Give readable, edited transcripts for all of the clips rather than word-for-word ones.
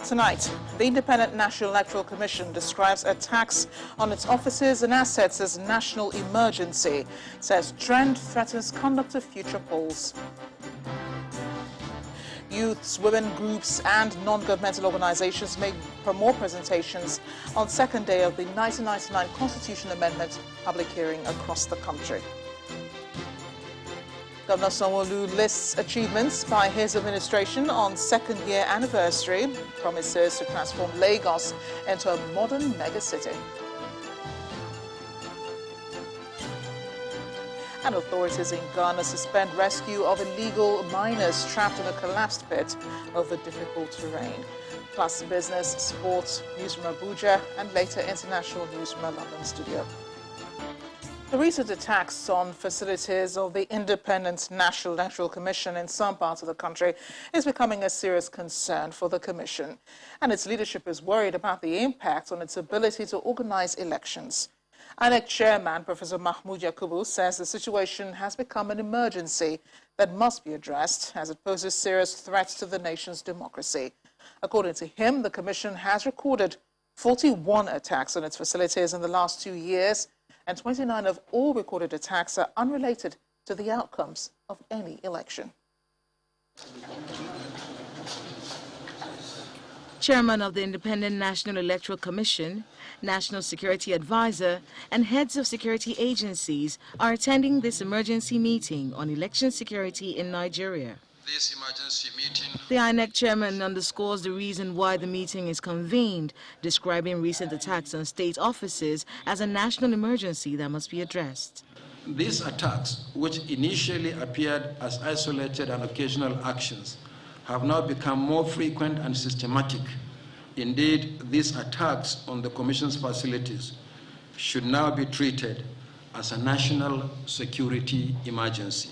Tonight, the Independent National Electoral Commission describes attacks on its offices and assets as national emergency. It says trend threatens conduct of future polls. Youths, women groups and non-governmental organizations make more presentations on second day of the 1999 Constitution Amendment public hearing across the country. Governor Sanwo-Olu lists achievements by his administration on second-year anniversary, promises to transform Lagos into a modern megacity. And authorities in Ghana suspend rescue of illegal miners trapped in a collapsed pit over difficult terrain. Plus business, sports, news from Abuja, and later international news from our London studio. The recent attacks on facilities of the Independent National Electoral Commission in some parts of the country is becoming a serious concern for the Commission, and its leadership is worried about the impact on its ability to organize elections. INEC Chairman Professor Mahmoud Yakubu says the situation has become an emergency that must be addressed as it poses serious threats to the nation's democracy. According to him, the Commission has recorded 41 attacks on its facilities in the last 2 years, and 29 of all recorded attacks are unrelated to the outcomes of any election. Chairman of the Independent National Electoral Commission, National Security Advisor, and heads of security agencies are attending this emergency meeting on election security in Nigeria. This emergency meeting. The INEC chairman underscores the reason why the meeting is convened, describing recent attacks on state offices as a national emergency that must be addressed. These attacks, which initially appeared as isolated and occasional actions, have now become more frequent and systematic. Indeed, these attacks on the Commission's facilities should now be treated as a national security emergency.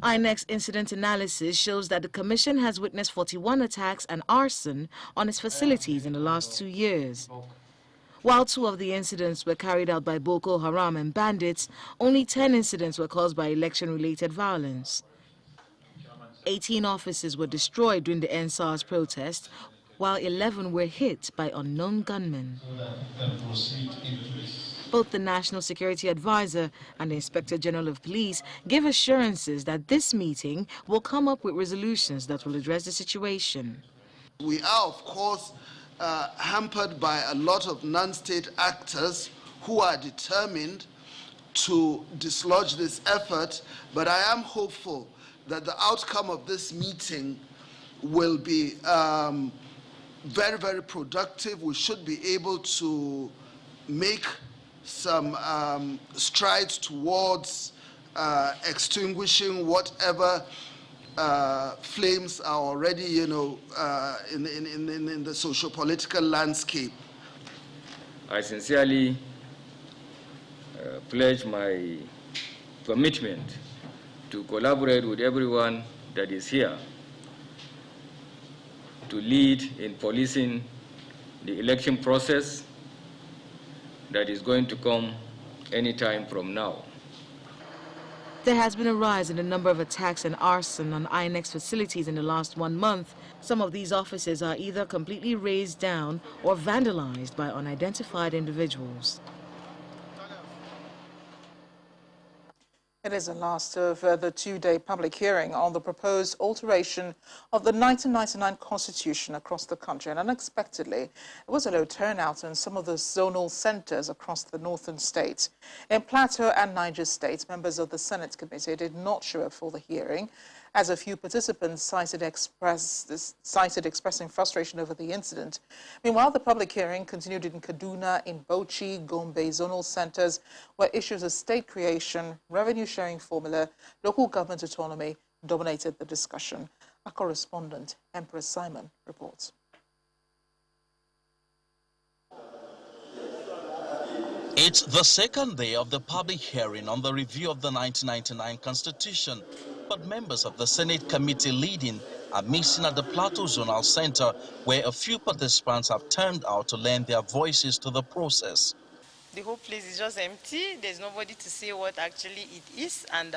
INEC's incident analysis shows that the Commission has witnessed 41 attacks and arson on its facilities in the last 2 years. While 2 of the incidents were carried out by Boko Haram and bandits, only 10 incidents were caused by election-related violence. 18 offices were destroyed during the NSAS protest, while 11 were hit by unknown gunmen. Both the National Security Advisor and the Inspector General of Police give assurances that this meeting will come up with resolutions that will address the situation. We are, of course, hampered by a lot of non-state actors who are determined to dislodge this effort, but I am hopeful that the outcome of this meeting will be very, very productive. We should be able to make some strides towards extinguishing whatever flames are already, in the socio-political landscape. I sincerely pledge my commitment to collaborate with everyone that is here to lead in policing the election process that is going to come any time from now. There has been a rise in the number of attacks and arson on INEX facilities in the last 1 month. Some of these offices are either completely razed down or vandalized by unidentified individuals. It is the last of the 2-day public hearing on the proposed alteration of the 1999 Constitution across the country. And unexpectedly, it was a low turnout in some of the zonal centers across the northern states. In Plateau and Niger states, members of the Senate committee did not show up for the hearing, as a few participants cited expressing frustration over the incident. Meanwhile, the public hearing continued in Kaduna, in Bauchi, Gombe zonal centers, where issues of state creation, revenue sharing formula, local government autonomy dominated the discussion. Our correspondent, Empress Simon, reports. It's the second day of the public hearing on the review of the 1999 Constitution, but members of the Senate committee leading are missing at the Plateau Zonal Center, where a few participants have turned out to lend their voices to the process. The whole place is just empty. There's nobody to say what actually it is, and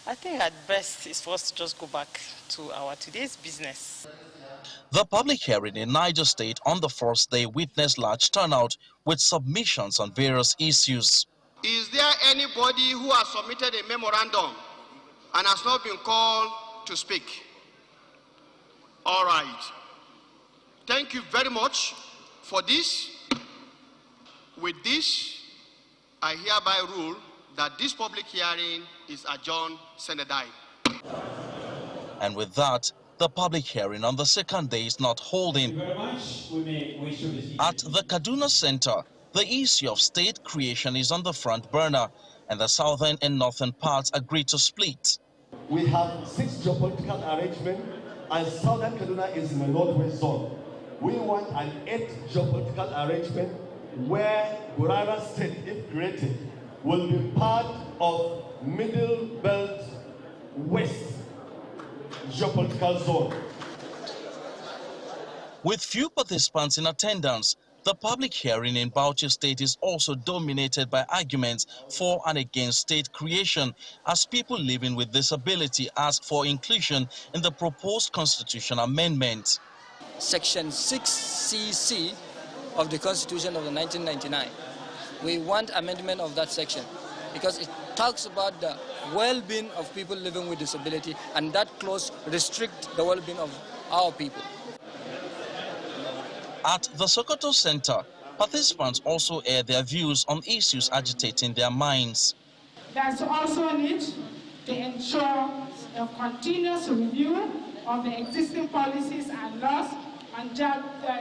I think at best it's for us to just go back to our today's business. The public hearing in Niger State on the first day witnessed large turnout with submissions on various issues. Is there anybody who has submitted a memorandum and has not been called to speak? All right. Thank you very much for this. With this, I hereby rule that this public hearing is adjourned sine die. And with that, the public hearing on the second day is not holding. At the Kaduna Center, the issue of state creation is on the front burner, and the southern and northern parts agree to split. We have 6 geopolitical arrangements, and southern Kaduna is in the northwest zone. We want an 8th geopolitical arrangement where Rwanda State, if created, will be part of Middle Belt West geopolitical zone. With few participants in attendance, the public hearing in Bauchi State is also dominated by arguments for and against state creation, as people living with disability ask for inclusion in the proposed constitution amendment. Section 6cc of the Constitution of 1999. We want amendment of that section because it talks about the well-being of people living with disability, and that clause restricts the well-being of our people. At the Sokoto Center, participants also air their views on issues agitating their minds. There's also a need to ensure a continuous review of the existing policies and laws on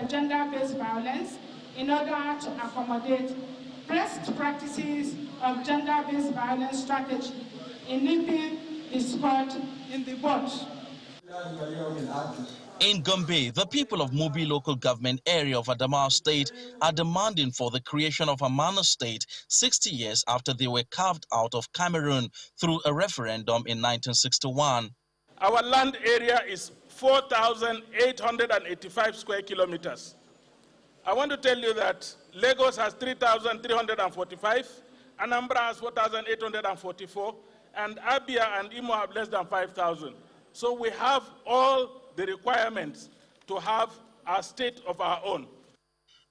gender-based violence in order to accommodate best practices of gender-based violence strategy in nipping the spot in the bud. In Gombe, the people of Mubi local government area of Adamawa State are demanding for the creation of a Mana State 60 years after they were carved out of Cameroon through a referendum in 1961. Our land area is 4,885 square kilometers. I want to tell you that Lagos has 3,345, Anambra has 4,844, and Abia and Imo have less than 5,000. So we have all the requirements to have a state of our own.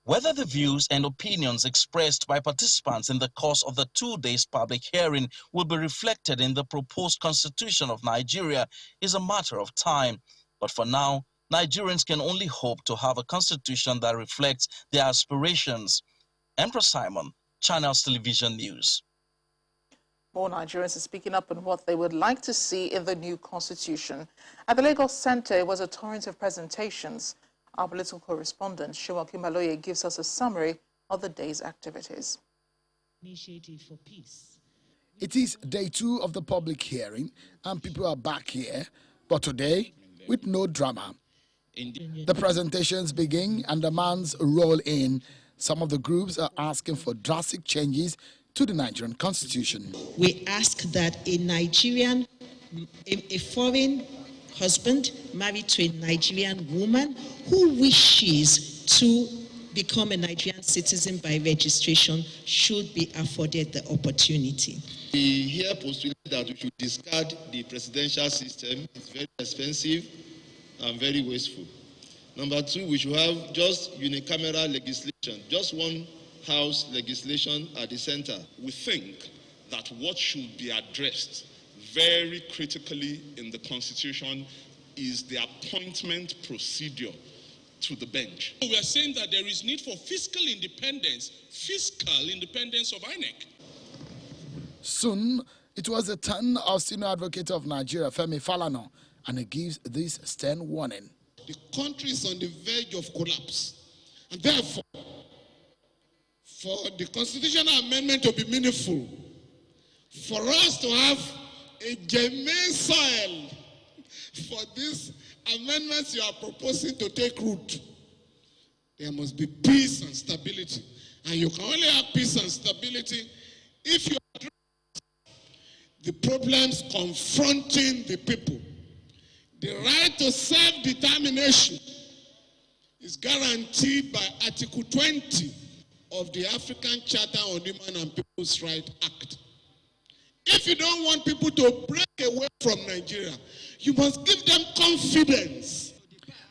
Whether the views and opinions expressed by participants in the course of the 2 days public hearing will be reflected in the proposed constitution of Nigeria is a matter of time. But for now, Nigerians can only hope to have a constitution that reflects their aspirations. Emperor Simon, Channels Television News. More Nigerians are speaking up on what they would like to see in the new constitution. At the Lagos Center, it was a torrent of presentations. Our political correspondent, Shumoki Maloye, gives us a summary of the day's activities. Initiative for peace. It is day 2 of the public hearing, and people are back here, but today, with no drama. The presentations begin and demands roll in. Some of the groups are asking for drastic changes to the Nigerian constitution. We ask that a foreign husband married to a Nigerian woman who wishes to become a Nigerian citizen by registration should be afforded the opportunity. We here postulate that we should discard the presidential system. It's very expensive and very wasteful. Number 2, we should have just unicameral legislation, just one house legislation at the center. We think that what should be addressed very critically in the Constitution is the appointment procedure to the bench. We are saying that there is need for fiscal independence of INEC. Soon, it was the turn of senior advocate of Nigeria, Femi Falana, and he gives this stern warning. The country is on the verge of collapse, and therefore, for the constitutional amendment to be meaningful, for us to have a germane soil for these amendments you are proposing to take root, there must be peace and stability. And you can only have peace and stability if you address the problems confronting the people. The right to self-determination is guaranteed by Article 20 of the African Charter on Human and People's Rights Act. If you don't want people to break away from Nigeria, you must give them confidence.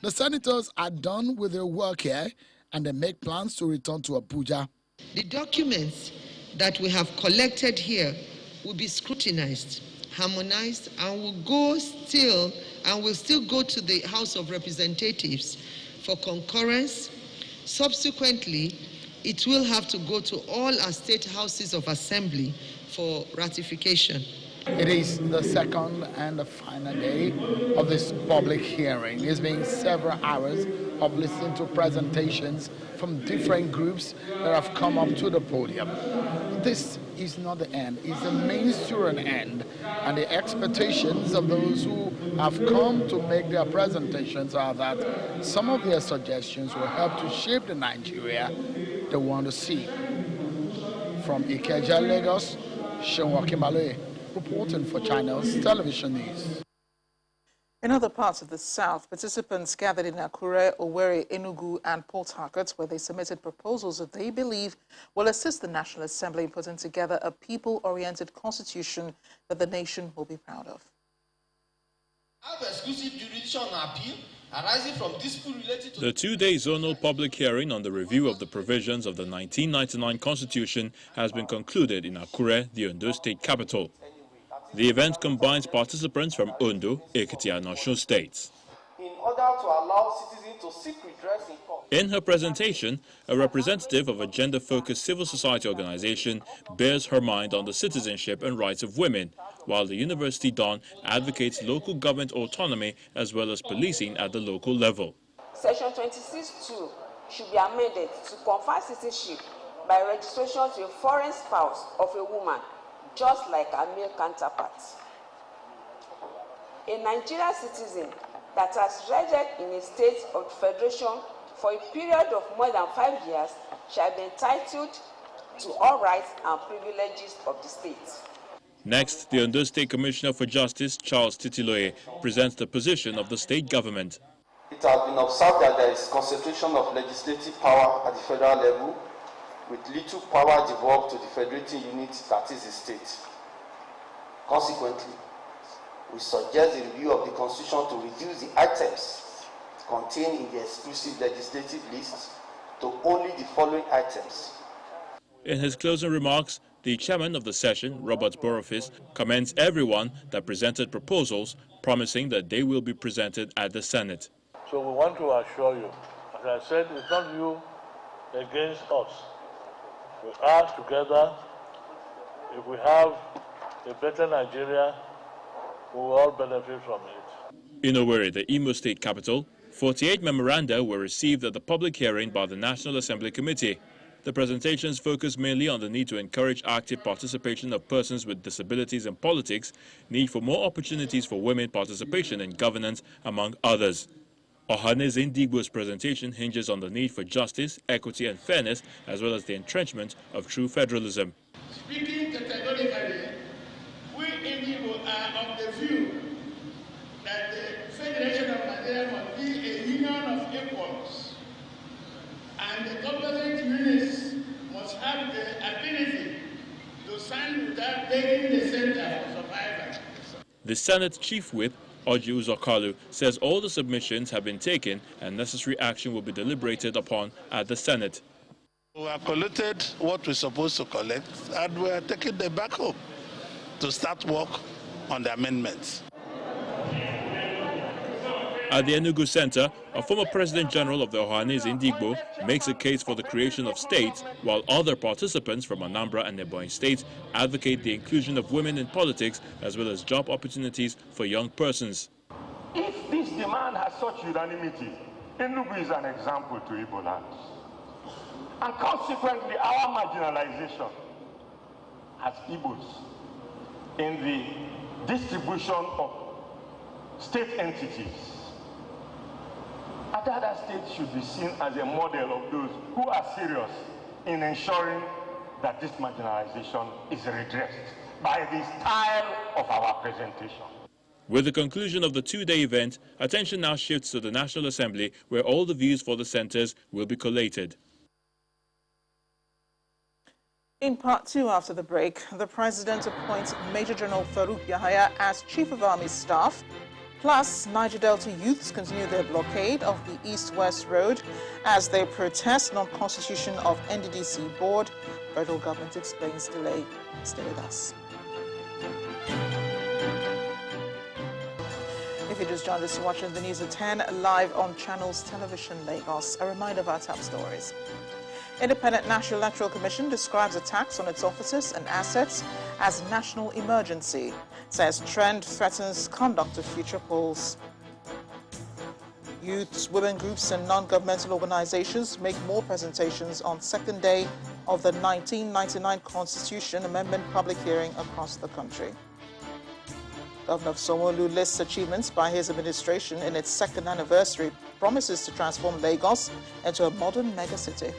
The senators are done with their work here and they make plans to return to Abuja. The documents that we have collected here will be scrutinized, harmonized, and will still go to the House of Representatives for concurrence. Subsequently, it will have to go to all our state houses of assembly for ratification. It is the second and the final day of this public hearing. It's been several hours of listening to presentations from different groups that have come up to the podium. This is not the end, it's the means to an end. And the expectations of those who have come to make their presentations are that some of their suggestions will help to shape the Nigeria they want to see. From Ikeja, Lagos, Shenwa Kimale, reporting for Channels Television News. In other parts of the South, participants gathered in Akure, Owerri, Enugu and Port Harcourt, where they submitted proposals that they believe will assist the National Assembly in putting together a people-oriented constitution that the nation will be proud of. Have exclusive jurisdiction appeal arising from dispute related to the two-day zonal public hearing on the review of the provisions of the 1999 Constitution has been concluded in Akure, the Ondo State capital. The event combines participants from Ondo, Ekiti and Osun states. in order to allow citizens to seek redress in court. In her presentation, a representative of a gender-focused civil society organization bears her mind on the citizenship and rights of women, while the university don advocates local government autonomy as well as policing at the local level. Section 26(2) should be amended to confer citizenship by registration to a foreign spouse of a woman, just like a male counterpart. A Nigerian citizen that has resided in a state of the Federation for a period of more than 5 years shall be entitled to all rights and privileges of the state. Next, the Ondo State Commissioner for Justice, Charles Titiloye, presents the position of the state government. It has been observed that there is concentration of legislative power at the federal level, with little power devolved to the federating unit that is the state. Consequently, we suggest the review of the Constitution to reduce the items contained in the exclusive legislative list to only the following items. In his closing remarks, the chairman of the session, Robert Borophis, commends everyone that presented proposals, promising that they will be presented at the Senate. So we want to assure you, as I said, it's not you against us. We are together. If we have a better Nigeria, we will all benefit from it. In Owerri, the Imo State capital, 48 memoranda were received at the public hearing by the National Assembly Committee. The presentations focus mainly on the need to encourage active participation of persons with disabilities in politics, need for more opportunities for women participation in governance, among others. Ohaneze Ndigbo's presentation hinges on the need for justice, equity and fairness, as well as the entrenchment of true federalism. Speaking categorically, we Ndigbo are of the view that the Federation of Nigeria must be a union of equals, and the competent units must have the ability to stand without begging the center for survival. The Senate Chief Whip, Oji Uzokalu, says all the submissions have been taken and necessary action will be deliberated upon at the Senate. We have collected what we're supposed to collect, and we are taking them back home to start work on the amendments. At the Enugu Center, a former President General of the Ohaneze Ndigbo makes a case for the creation of states, while other participants from Anambra and Ebonyi states advocate the inclusion of women in politics as well as job opportunities for young persons. If this demand has such unanimity, Enugu is an example to Igbo land. And consequently, our marginalization as Igbos in the distribution of state entities at other states should be seen as a model of those who are serious in ensuring that this marginalization is redressed by the style of our presentation. With the conclusion of the two-day event, attention now shifts to the National Assembly, where all the views for the centers will be collated. In part two after the break, the President appoints Major General Farouk Yahaya as Chief of Army Staff. Plus, Niger Delta youths continue their blockade of the East-West Road as they protest non-constitution of NDDC board. Federal government explains delay. Stay with us. If you just joined us, you're watching the news at 10 live on Channels Television Lagos. A reminder of our top stories. Independent National Electoral Commission describes attacks on its officers and assets as national emergency. Says trend threatens conduct of future polls. Youths, women groups and non-governmental organizations make more presentations on second day of the 1999 Constitution Amendment public hearing across the country. Governor of Sanwo-Olu lists achievements by his administration in its second anniversary, promises to transform Lagos into a modern megacity.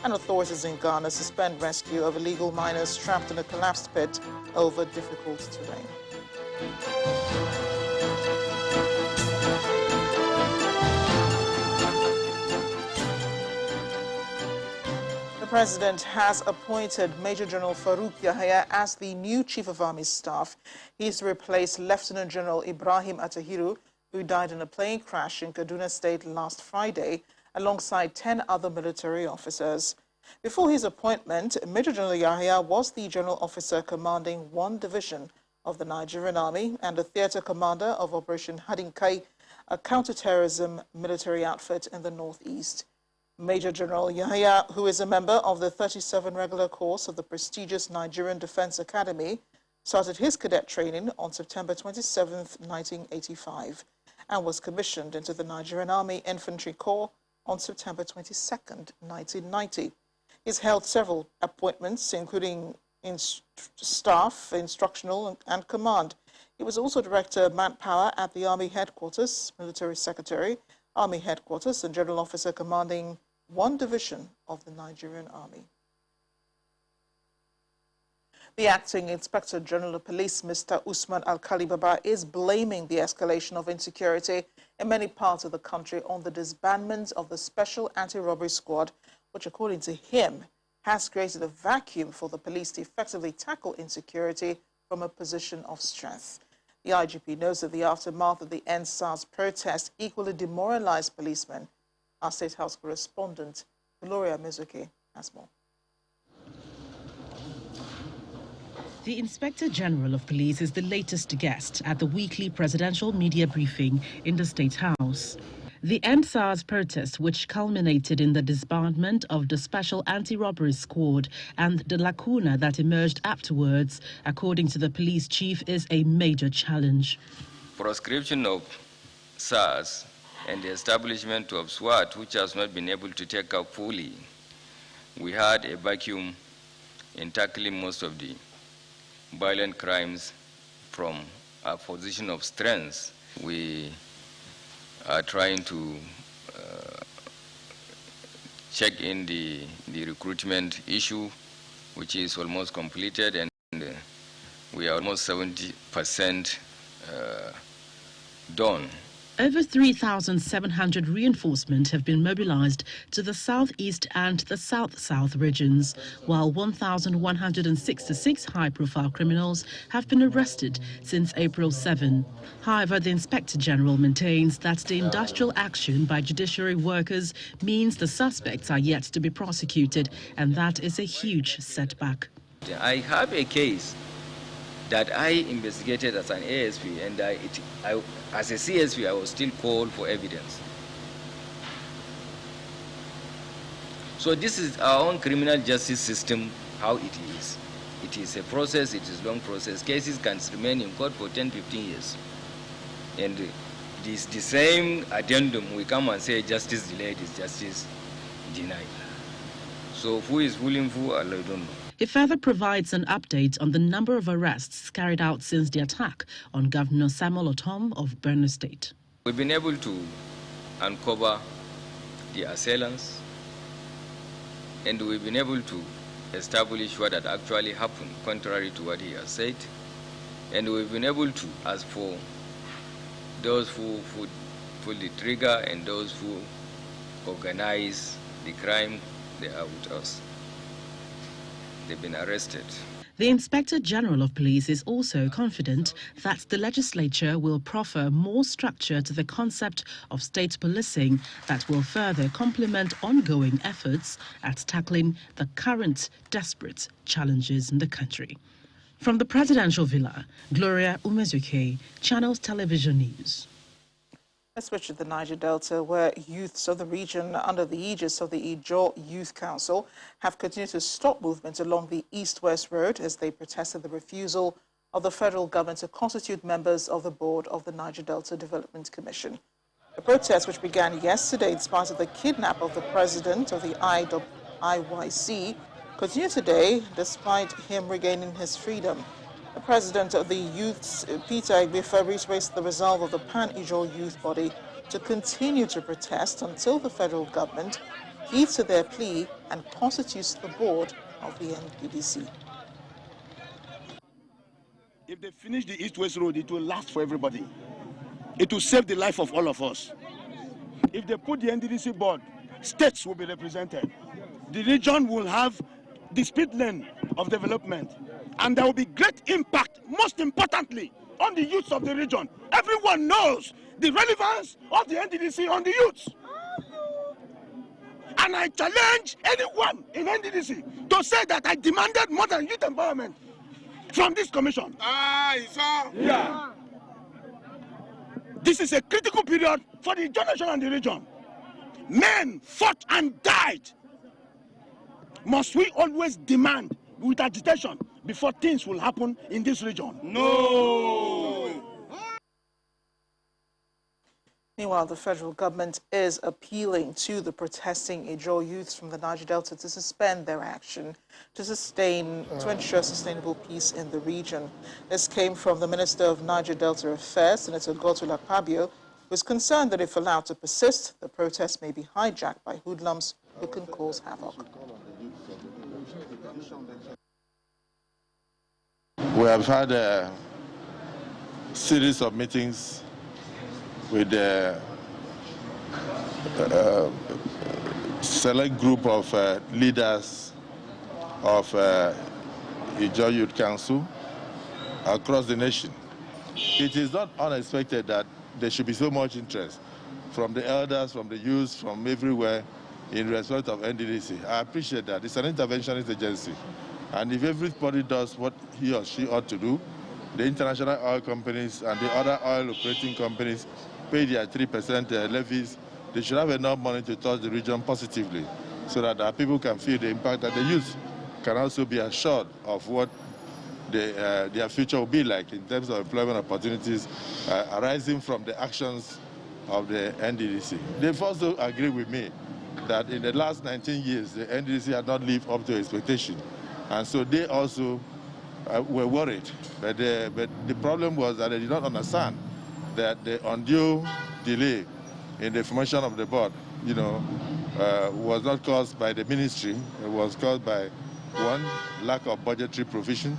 And authorities in Ghana suspend rescue of illegal miners trapped in a collapsed pit over difficult terrain. The President has appointed Major General Farouk Yahya as the new Chief of Army Staff. He is to replace Lieutenant General Ibrahim Atahiru, who died in a plane crash in Kaduna State last Friday, alongside 10 other military officers. Before his appointment, Major General Yahya was the General Officer commanding one division of the Nigerian Army and the theater commander of Operation Hadinkai, a counterterrorism military outfit in the northeast. Major General Yahya, who is a member of the 37 regular course of the prestigious Nigerian Defense Academy, started his cadet training on September 27, 1985, and was commissioned into the Nigerian Army Infantry Corps on September 22, 1990. He's held several appointments, including in staff, instructional, and command. He was also Director of Manpower at the Army Headquarters, Military Secretary, Army Headquarters, and General Officer commanding one division of the Nigerian Army. The Acting Inspector General of Police, Mr. Usman Alkali Baba, is blaming the escalation of insecurity in many parts of the country on the disbandment of the Special Anti-Robbery Squad, which, according to him, has created a vacuum for the police to effectively tackle insecurity from a position of strength. The IGP knows that the aftermath of the End SARS protest equally demoralized policemen. Our State House correspondent, Gloria Mizuki, has more. The Inspector General of Police is the latest guest at the weekly presidential media briefing in the State House. The End SARS protest, which culminated in the disbandment of the Special Anti-Robbery Squad and the lacuna that emerged afterwards, according to the police chief, is a major challenge. Proscription of SARS and the establishment of SWAT, which has not been able to take up fully, we had a vacuum in tackling most of the violent crimes from a position of strength. We are trying to check in the recruitment issue, which is almost completed, and we are almost 70% done. Over 3,700 reinforcement have been mobilized to the southeast and the south-south regions, while 1,166 high-profile criminals have been arrested since April 7. However, the Inspector General maintains that the industrial action by judiciary workers means the suspects are yet to be prosecuted, and that is a huge setback. I have a case that I investigated as an ASP, and as a CSP, I was still called for evidence. So this is our own criminal justice system, how it is. It is a process, it is a long process. Cases can remain in court for 10, 15 years. And this the same addendum, we come and say justice delayed is justice denied. So who is ruling who, I don't know. He further provides an update on the number of arrests carried out since the attack on Governor Samuel Otom of Borno State. We've been able to uncover the assailants, and we've been able to establish what had actually happened, contrary to what he has said. And we've been able to, as for those who pull the trigger and those who organize the crime, they are with us. They've been arrested. The Inspector General of Police is also confident that the legislature will proffer more structure to the concept of state policing that will further complement ongoing efforts at tackling the current desperate challenges in the country. From the Presidential Villa, Gloria Umezuke, Channels Television News. Let's switch to the Niger Delta, where youths of the region under the aegis of the Ijaw Youth Council have continued to stop movement along the east-west road as they protested the refusal of the federal government to constitute members of the board of the Niger Delta Development Commission. The protest, which began yesterday in spite of the kidnap of the president of the IYC, continued today despite him regaining his freedom. The president of the youths, Peter Igbefa, reiterates the resolve of the Pan-Ijaw youth body to continue to protest until the federal government heeds to their plea and constitutes the board of the NNPC. If they finish the east-west road, it will last for everybody. It will save the life of all of us. If they put the NDDC board, states will be represented. The region will have the speed lane of development. And there will be great impact, most importantly, on the youths of the region. Everyone knows the relevance of the NDDC on the youths. And I challenge anyone in NDDC to say that I demanded more than youth empowerment from this commission. Yeah. This is a critical period for the generation and the region. Men fought and died. Must we always demand with agitation before things will happen in this region? No! Meanwhile, the federal government is appealing to the protesting Ijaw youths from the Niger Delta to suspend their action to ensure sustainable peace in the region. This came from the Minister of Niger Delta Affairs, Senator Godswill Akpabio, who is concerned that if allowed to persist, the protest may be hijacked by hoodlums who can cause havoc. We have had a series of meetings with a select group of leaders of Ijaw Youth Council across the nation. It is not unexpected that there should be so much interest from the elders, from the youth, from everywhere in respect of NDDC. I appreciate that. It's an interventionist agency. And if everybody does what he or she ought to do, the international oil companies and the other oil operating companies pay their 3% levies, they should have enough money to touch the region positively so that our people can feel the impact, that the youth can also be assured of what their future will be like in terms of employment opportunities arising from the actions of the NDDC. They've also agreed with me that in the last 19 years, the NDDC had not lived up to expectation. And so they also were worried. But the problem was that they did not understand that the undue delay in the formation of the board, was not caused by the ministry. It was caused by, one, lack of budgetary provision,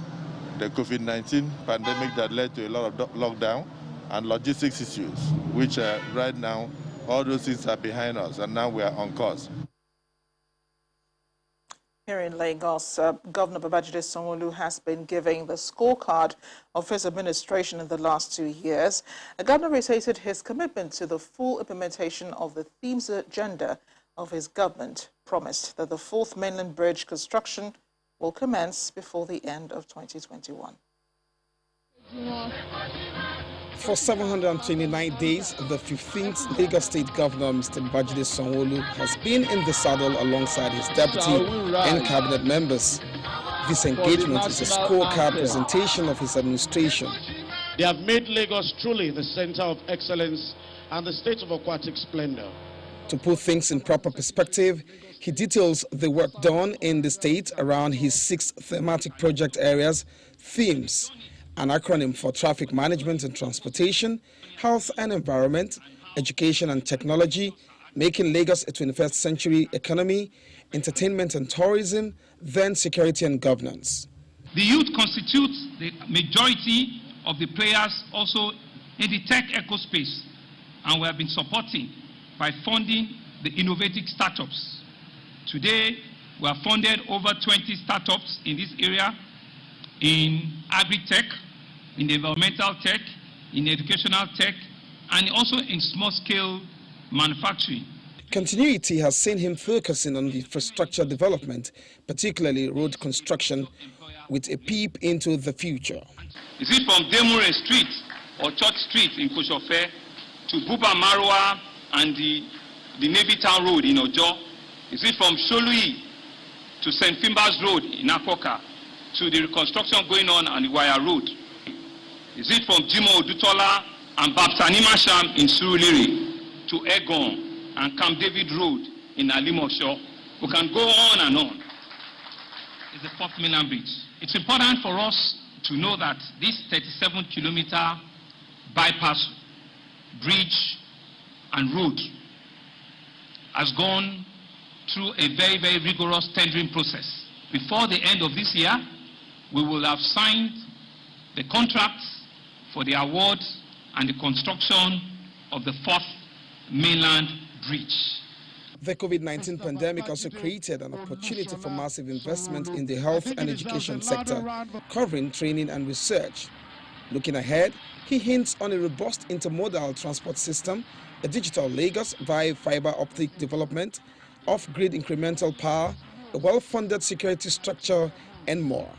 the COVID-19 pandemic that led to a lot of lockdown, and logistics issues, which right now, all those things are behind us, and now we are on course. Here in Lagos, Governor Babajide Sanwo-Olu has been giving the scorecard of his administration in the last 2 years. The governor reiterated his commitment to the full implementation of the themes agenda of his government, promised that the 4th mainland bridge construction will commence before the end of 2021. For 729 days, the 15th Lagos State Governor, Mr. Babajide Sanwo-Olu, has been in the saddle alongside his deputy and cabinet members. This engagement is a scorecard presentation of his administration. They have made Lagos truly the center of excellence and the state of aquatic splendor. To put things in proper perspective, he details the work done in the state around his 6 thematic project areas, themes, an acronym for traffic management and transportation, health and environment, education and technology, making Lagos a 21st century economy, entertainment and tourism, then security and governance. The youth constitutes the majority of the players also in the tech ecospace, and we have been supporting by funding the innovative startups. Today, we have funded over 20 startups in this area, in agri-tech, in environmental tech, in educational tech, and also in small-scale manufacturing. Continuity has seen him focusing on infrastructure development, particularly road construction, with a peep into the future. Is it from Demure Street or Church Street in Koshofe to Buba Marwa and the Navy Town Road in Ojo? Is it from Sholui to St. Fimba's Road in Akoka to the reconstruction going on the Wire Road? Is it from Jimo Odutola and Baptanima Sham in Surulere to Egon and Camp David Road in Alimosho? We can go on and on. It's the fourth mainland bridge. It's important for us to know that this 37-kilometer bypass bridge and road has gone through a very, very rigorous tendering process. Before the end of this year, we will have signed the contracts for the award and the construction of the fourth mainland bridge. The COVID-19 pandemic also created an opportunity for massive investment in the health and education sector, covering training and research. Looking ahead, he hints on a robust intermodal transport system, a digital Lagos via fiber optic development, off-grid incremental power, a well-funded security structure, and more.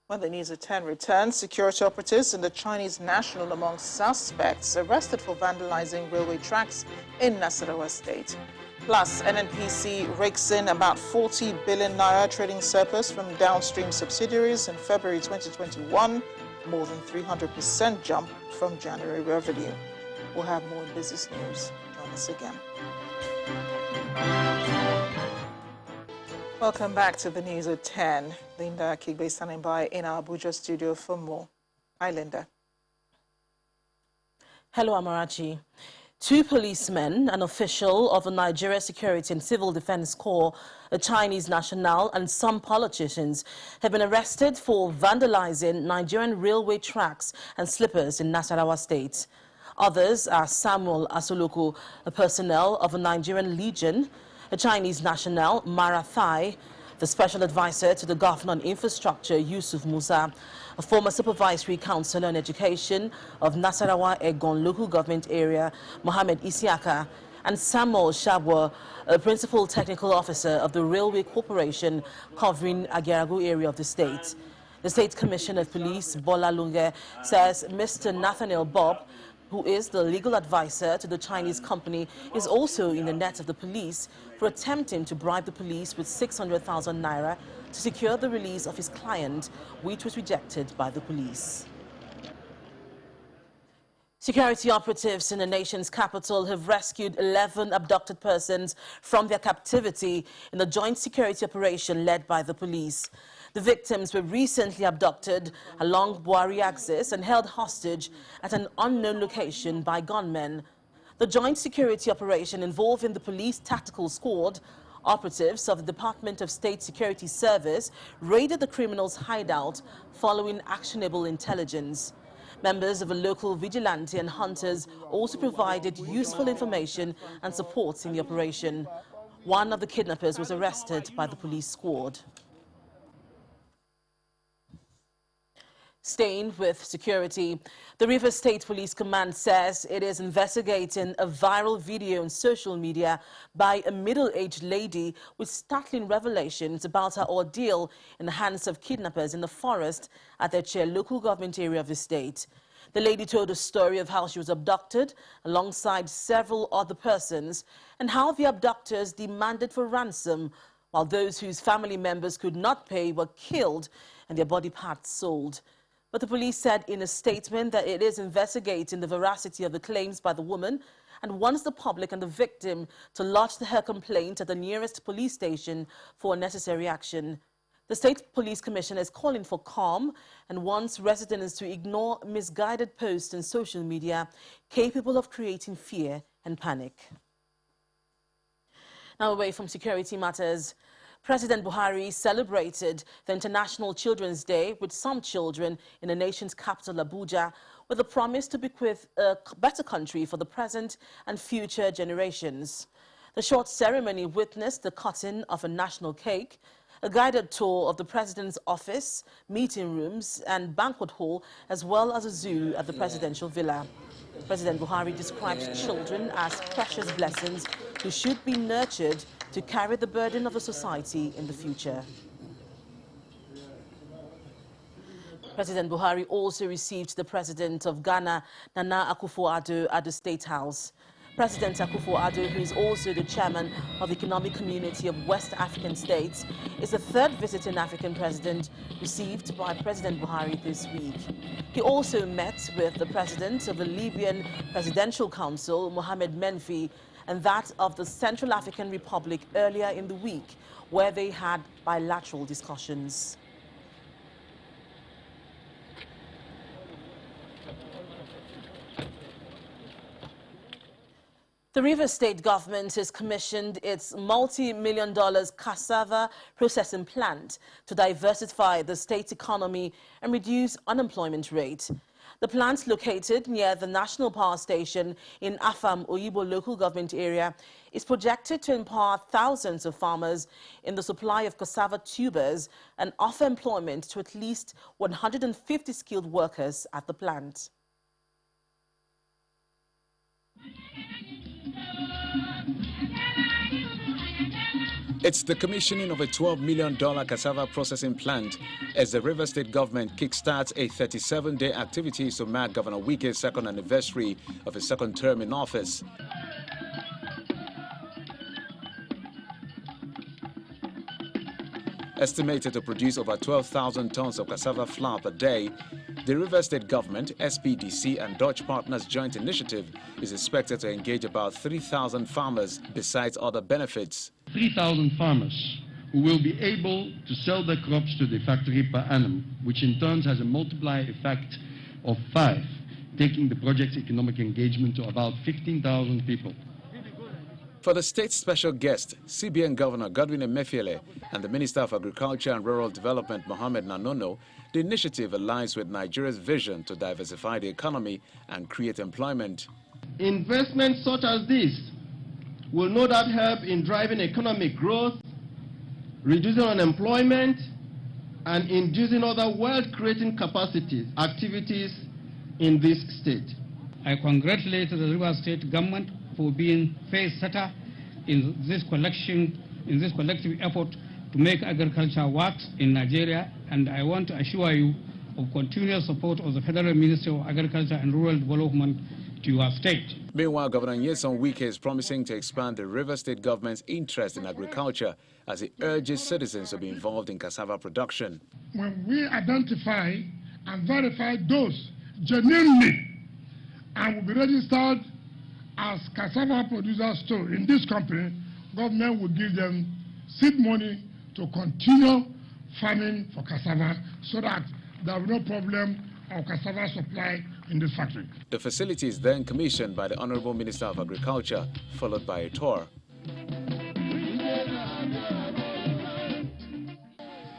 When the News at 10 returns, security operatives in the Chinese national among suspects arrested for vandalizing railway tracks in Nasarawa State. Plus, NNPC rakes in about 40 billion naira trading surplus from downstream subsidiaries in February 2021, more than 300% jump from January revenue. We'll have more in business news. Join us again. Welcome back to the News at 10. Linda Kigbe standing by in our Abuja studio for more. Hi, Linda. Hello, Amarachi. 2 policemen, an official of the Nigeria Security and Civil Defense Corps, a Chinese national, and some politicians have been arrested for vandalizing Nigerian railway tracks and slippers in Nasarawa State. Others are Samuel Asoloko, a personnel of the Nigerian Legion, a Chinese national, Mara Thai, the special advisor to the governor on infrastructure, Yusuf Musa, a former supervisory councillor on education of Nasarawa Egon local government area, Mohammed Isiaka, and Samuel Shabwa, a principal technical officer of the Railway Corporation covering Ageragu area of the state. The State Commissioner of Police, Bola Lunge, says Mr. Nathaniel Bob, who is the legal advisor to the Chinese company, is also in the net of the police for attempting to bribe the police with 600,000 naira to secure the release of his client, which was rejected by the police. Security operatives in the nation's capital have rescued 11 abducted persons from their captivity in a joint security operation led by the police. The victims were recently abducted along Buari axis and held hostage at an unknown location by gunmen. The joint security operation involving the police tactical squad, operatives of the Department of State Security Service raided the criminals' hideout following actionable intelligence. Members of a local vigilante and hunters also provided useful information and support in the operation. One of the kidnappers was arrested by the police squad. Staying with security, the Rivers State Police Command says it is investigating a viral video on social media by a middle-aged lady with startling revelations about her ordeal in the hands of kidnappers in the forest at the Che local government area of the state. The lady told a story of how she was abducted alongside several other persons and how the abductors demanded for ransom, while those whose family members could not pay were killed and their body parts sold. But the police said in a statement that it is investigating the veracity of the claims by the woman and wants the public and the victim to lodge her complaint at the nearest police station for necessary action. The State Police Commissioner is calling for calm and wants residents to ignore misguided posts on social media capable of creating fear and panic. Now away from security matters, President Buhari celebrated the International Children's Day with some children in the nation's capital, Abuja, with a promise to bequeath a better country for the present and future generations. The short ceremony witnessed the cutting of a national cake, a guided tour of the president's office, meeting rooms and banquet hall, as well as a zoo at the presidential villa. President Buhari describes children as precious blessings who should be nurtured to carry the burden of the society in the future. President Buhari also received the president of Ghana, Nana Akufo-Addo, at the State House. President Akufo-Addo, who is also the chairman of the Economic Community of West African States, is the third visiting African president received by President Buhari this week. He also met with the president of the Libyan Presidential Council, Mohamed Menfi, and that of the Central African Republic earlier in the week, where they had bilateral discussions. The Rivers State government has commissioned its multi-million-dollar cassava processing plant to diversify the state's economy and reduce unemployment rate. The plant, located near the National Power Station in Afam Oyibo local government area, is projected to empower thousands of farmers in the supply of cassava tubers and offer employment to at least 150 skilled workers at the plant. It's the commissioning of a $12 million cassava processing plant as the River State government kickstarts a 37-day activity to mark Governor Wike's second anniversary of his second term in office. Estimated to produce over 12,000 tons of cassava flour per day, the River State government, SPDC and Dutch Partners Joint Initiative is expected to engage about 3,000 farmers besides other benefits. 3,000 farmers who will be able to sell their crops to the factory per annum, which in turn has a multiplier effect of 5, taking the project's economic engagement to about 15,000 people. For the state's special guest, CBN Governor Godwin Emefiele and the Minister of Agriculture and Rural Development, Mohamed Nanono, the initiative aligns with Nigeria's vision to diversify the economy and create employment. Investments such as this will no doubt help in driving economic growth, reducing unemployment, and inducing other wealth-creating activities in this state. I congratulate the River State government for being phase setter in this collective effort to make agriculture work in Nigeria, and I want to assure you of continuous support of the Federal Ministry of Agriculture and Rural Development to your state. Meanwhile, Governor Nyesom Wike is promising to expand the River State government's interest in agriculture as he urges citizens to be involved in cassava production. When we identify and verify those genuinely and will be registered as cassava producers too in this company, government will give them seed money to continue farming for cassava so that there will be no problem of cassava supply in this factory. The facility is then commissioned by the Honorable Minister of Agriculture, followed by a tour.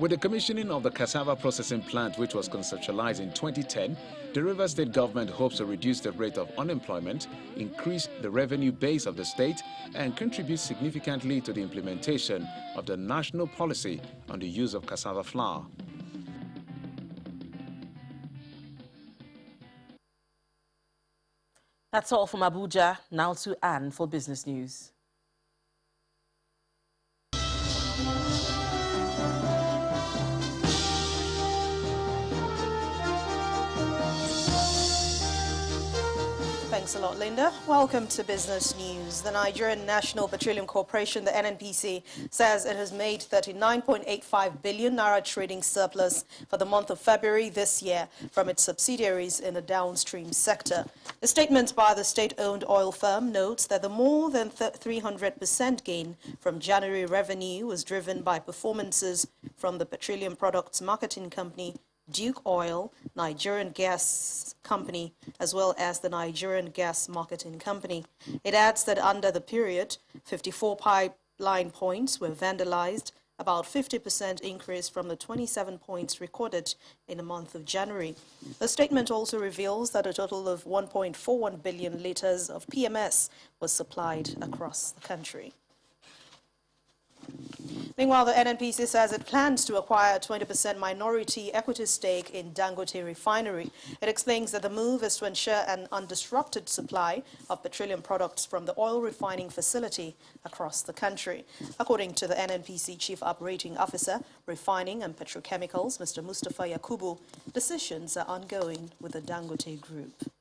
With the commissioning of the cassava processing plant, which was conceptualized in 2010, the River State government hopes to reduce the rate of unemployment, increase the revenue base of the state, and contribute significantly to the implementation of the national policy on the use of cassava flour. That's all from Abuja. Now to Anne for business news. Thanks a lot, Linda. Welcome to Business News. The Nigerian National Petroleum Corporation, the NNPC, says it has made 39.85 billion naira trading surplus for the month of February this year from its subsidiaries in the downstream sector. A statement by the state-owned oil firm notes that the more than 300% gain from January revenue was driven by performances from the petroleum products marketing company, Duke Oil, Nigerian Gas Company, as well as the Nigerian Gas Marketing Company. It adds that under the period, 54 pipeline points were vandalized, about 50% increase from the 27 points recorded in the month of January. The statement also reveals that a total of 1.41 billion liters of PMS was supplied across the country. Meanwhile, the NNPC says it plans to acquire a 20% minority equity stake in Dangote refinery. It explains that the move is to ensure an undisrupted supply of petroleum products from the oil refining facility across the country. According to the NNPC Chief Operating Officer, Refining and Petrochemicals, Mr. Mustafa Yakubu, decisions are ongoing with the Dangote Group.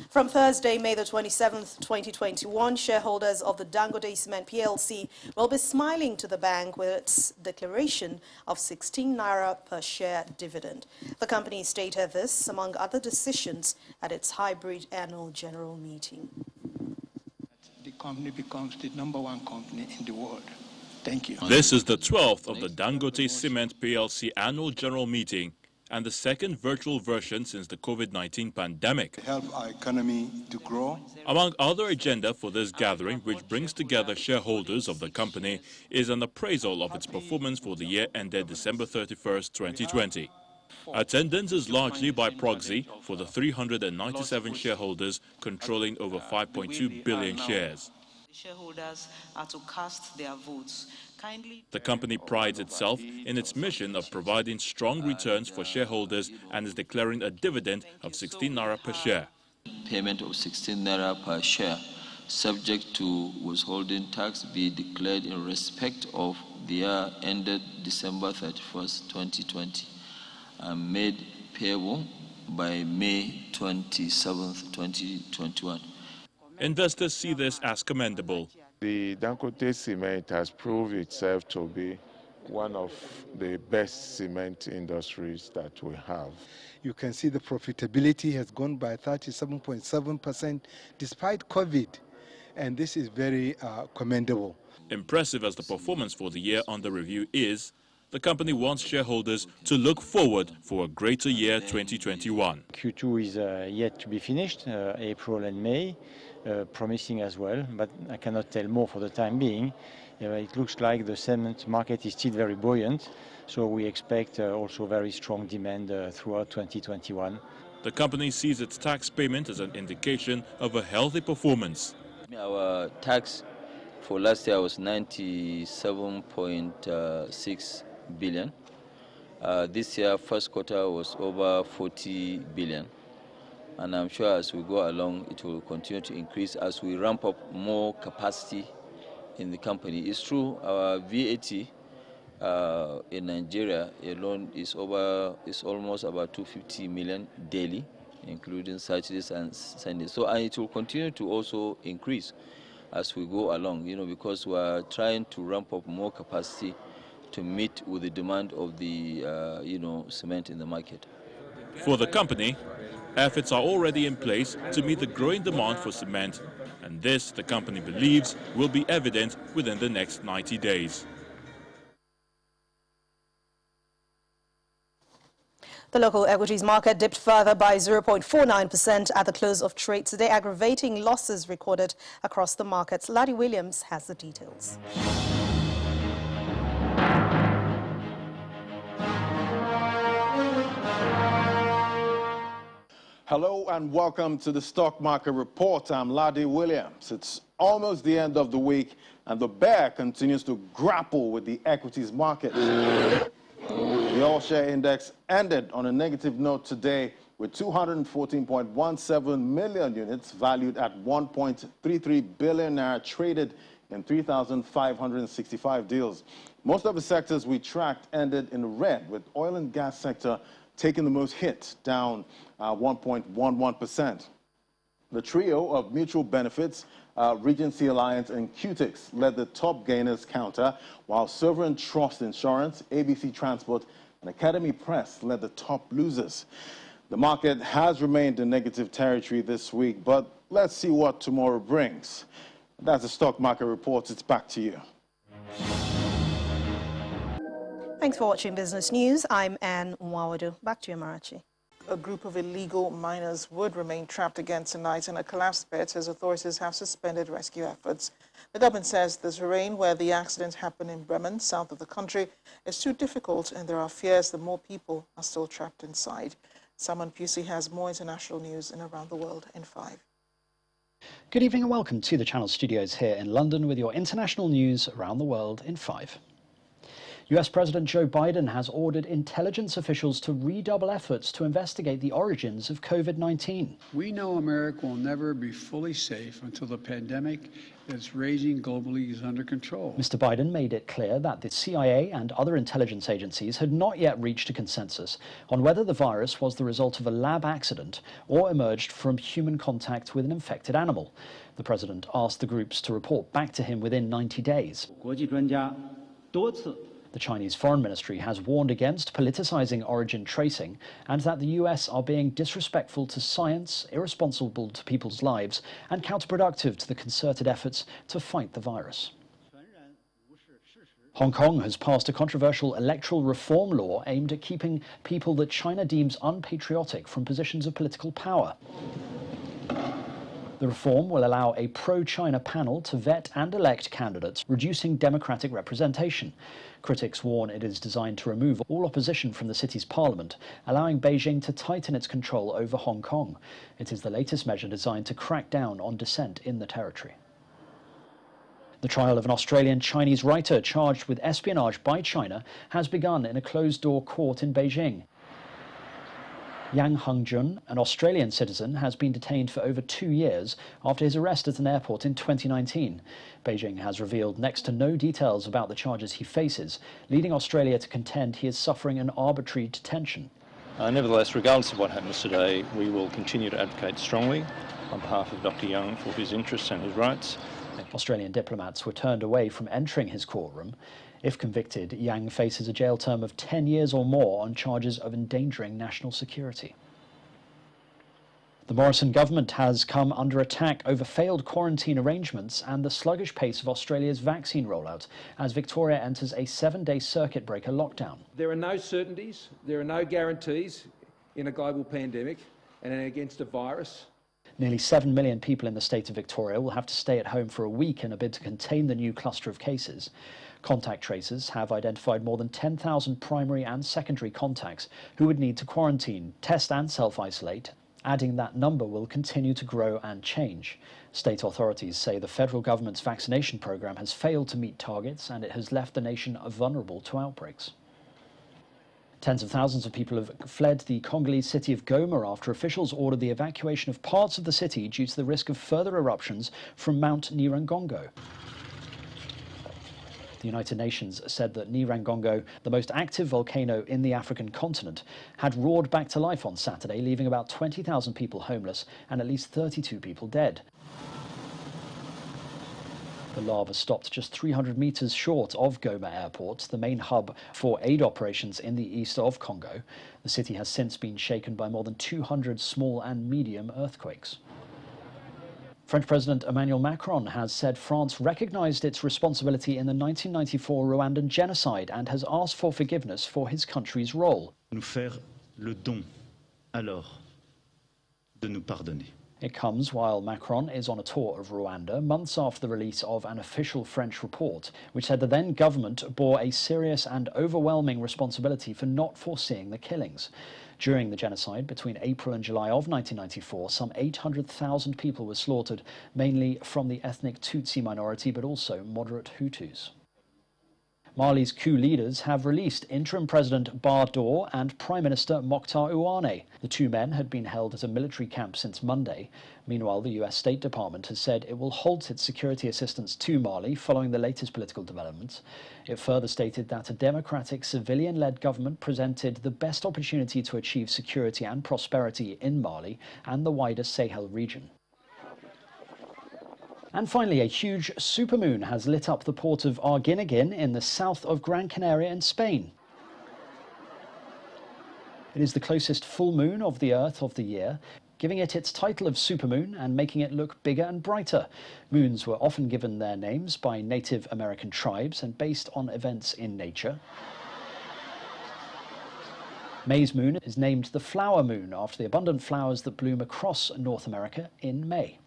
From Thursday, May the 27th, 2021, shareholders of the Dangote Cement PLC will be smiling to the bank with its declaration of 16 naira per share dividend. The company stated this, among other decisions, at its hybrid annual general meeting. The company becomes the #1 company in the world. Thank you. This is the 12th of the Dangote Cement PLC annual general meeting, and the second virtual version since the COVID-19 pandemic. Help our economy to grow. Among other agenda for this gathering, which brings together shareholders of the company, is an appraisal of its performance for the year ended December 31st, 2020. Attendance is largely by proxy for the 397 shareholders controlling over 5.2 billion shares. Shareholders are to cast their votes. The company prides itself in its mission of providing strong returns for shareholders and is declaring a dividend of 16 naira per share. Payment of 16 naira per share, subject to withholding tax, be declared in respect of the year ended December 31st, 2020, and made payable by May 27th, 2021. Investors see this as commendable. The Dangote cement has proved itself to be one of the best cement industries that we have. You can see the profitability has gone by 37.7% despite COVID, and this is very commendable. Impressive as the performance for the year under review is, the company wants shareholders to look forward for a greater year 2021. Q2 is yet to be finished, April and May. Promising as well, but I cannot tell more for the time being. It looks like the cement market is still very buoyant, so we expect also very strong demand throughout 2021. The company sees its tax payment as an indication of a healthy performance. Our tax for last year was 97.6 billion. This year, first quarter was over 40 billion. And I'm sure as we go along, it will continue to increase as we ramp up more capacity in the company. It's true, our VAT in Nigeria alone is almost about 250 million daily, including Saturdays and Sundays. So, and it will continue to also increase as we go along, because we are trying to ramp up more capacity to meet with the demand of the, cement in the market. For the company, efforts are already in place to meet the growing demand for cement, and this, the company believes, will be evident within the next 90 days. The local equities market dipped further by 0.49% at the close of trade today, aggravating losses recorded across the markets. Laddie Williams has the details. Hello and welcome to the Stock Market Report. I'm Laddie Williams. It's almost the end of the week and the bear continues to grapple with the equities market. The all-share index ended on a negative note today with 214.17 million units valued at 1.33 billion naira traded in 3,565 deals. Most of the sectors we tracked ended in red, with oil and gas sector taking the most hit, down 1.11%. The trio of mutual benefits, Regency Alliance and QTix led the top gainers counter, while Sovereign Trust Insurance, ABC Transport and Academy Press led the top losers. The market has remained in negative territory this week, but let's see what tomorrow brings. That's the Stock Market Report. It's back to you. Thanks for watching Business News. I'm Anne Nwawadu. Back to you, Marachi. A group of illegal miners would remain trapped again tonight in a collapsed pit as authorities have suspended rescue efforts. The government says the terrain where the accident happened in Bremen, south of the country, is too difficult and there are fears that more people are still trapped inside. Simon Pusey has more international news and around the world in 5. Good evening and welcome to the Channel Studios here in London with your international news around the world in 5. US President Joe Biden has ordered intelligence officials to redouble efforts to investigate the origins of COVID-19. We know America will never be fully safe until the pandemic that's raging globally is under control. Mr. Biden made it clear that the CIA and other intelligence agencies had not yet reached a consensus on whether the virus was the result of a lab accident or emerged from human contact with an infected animal. The president asked the groups to report back to him within 90 days. The Chinese Foreign Ministry has warned against politicizing origin tracing and that the US are being disrespectful to science, irresponsible to people's lives, and counterproductive to the concerted efforts to fight the virus. Hong Kong has passed a controversial electoral reform law aimed at keeping people that China deems unpatriotic from positions of political power. The reform will allow a pro-China panel to vet and elect candidates, reducing democratic representation. Critics warn it is designed to remove all opposition from the city's parliament, allowing Beijing to tighten its control over Hong Kong. It is the latest measure designed to crack down on dissent in the territory. The trial of an Australian-Chinese writer charged with espionage by China has begun in a closed-door court in Beijing. Yang Hengjun, an Australian citizen, has been detained for over 2 years after his arrest at an airport in 2019. Beijing has revealed next to no details about the charges he faces, leading Australia to contend he is suffering an arbitrary detention. Nevertheless, regardless of what happens today, we will continue to advocate strongly on behalf of Dr. Young for his interests and his rights. Australian diplomats were turned away from entering his courtroom. If convicted, Yang faces a jail term of 10 years or more on charges of endangering national security. The Morrison government has come under attack over failed quarantine arrangements and the sluggish pace of Australia's vaccine rollout as Victoria enters a 7-day circuit breaker lockdown. There are no certainties, there are no guarantees in a global pandemic and against a virus. Nearly 7 million people in the state of Victoria will have to stay at home for a week in a bid to contain the new cluster of cases. Contact tracers have identified more than 10,000 primary and secondary contacts who would need to quarantine, test and self-isolate, adding that number will continue to grow and change. State authorities say the federal government's vaccination program has failed to meet targets and it has left the nation vulnerable to outbreaks. Tens of thousands of people have fled the Congolese city of Goma after officials ordered the evacuation of parts of the city due to the risk of further eruptions from Mount Nyiragongo. The United Nations said that Nyiragongo, the most active volcano in the African continent, had roared back to life on Saturday, leaving about 20,000 people homeless and at least 32 people dead. The lava stopped just 300 meters short of Goma Airport, the main hub for aid operations in the east of Congo. The city has since been shaken by more than 200 small and medium earthquakes. French President Emmanuel Macron has said France recognized its responsibility in the 1994 Rwandan genocide and has asked for forgiveness for his country's role. Nous faire le don, alors, de nous pardonner. It comes while Macron is on a tour of Rwanda, months after the release of an official French report, which said the then government bore a serious and overwhelming responsibility for not foreseeing the killings. During the genocide between April and July of 1994, some 800,000 people were slaughtered, mainly from the ethnic Tutsi minority, but also moderate Hutus. Mali's coup leaders have released interim President Bardour and Prime Minister Mokhtar Ouane. The two men had been held at a military camp since Monday. Meanwhile, the US State Department has said it will halt its security assistance to Mali following the latest political developments. It further stated that a democratic, civilian-led government presented the best opportunity to achieve security and prosperity in Mali and the wider Sahel region. And finally, a huge supermoon has lit up the port of Arguineguin in the south of Gran Canaria in Spain. It is the closest full moon of the Earth of the year, giving it its title of supermoon and making it look bigger and brighter. Moons were often given their names by Native American tribes and based on events in nature. May's moon is named the flower moon after the abundant flowers that bloom across North America in May.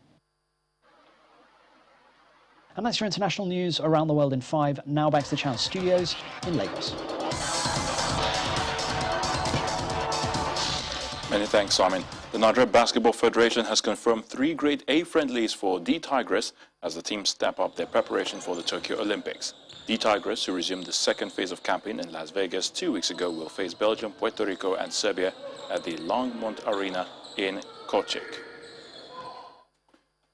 And that's your international news around the world in 5. Now back to the Channel Studios in Lagos. Many thanks, Simon. The Niger Basketball Federation has confirmed 3 Grade A friendlies for the Tigers as the team step up their preparation for the Tokyo Olympics. The Tigers, who resumed the second phase of campaign in Las Vegas 2 weeks ago, will face Belgium, Puerto Rico and Serbia at the Longmont Arena in Kochik.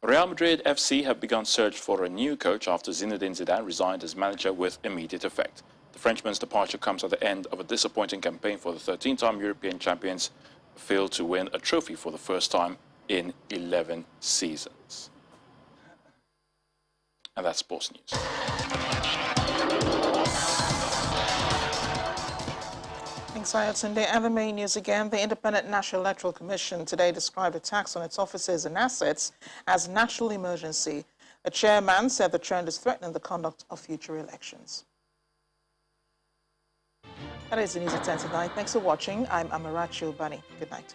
Real Madrid FC have begun search for a new coach after Zinedine Zidane resigned as manager with immediate effect. The Frenchman's departure comes at the end of a disappointing campaign for the 13-time European champions, who failed to win a trophy for the first time in 11 seasons. And that's sports news. Thanks, Ayotunde. And the main news again. The Independent National Electoral Commission today described attacks on its offices and assets as national emergency. A chairman said the trend is threatening the conduct of future elections. That is the news at 10 tonight. Thanks for watching. I'm Amarachi Ubani. Good night.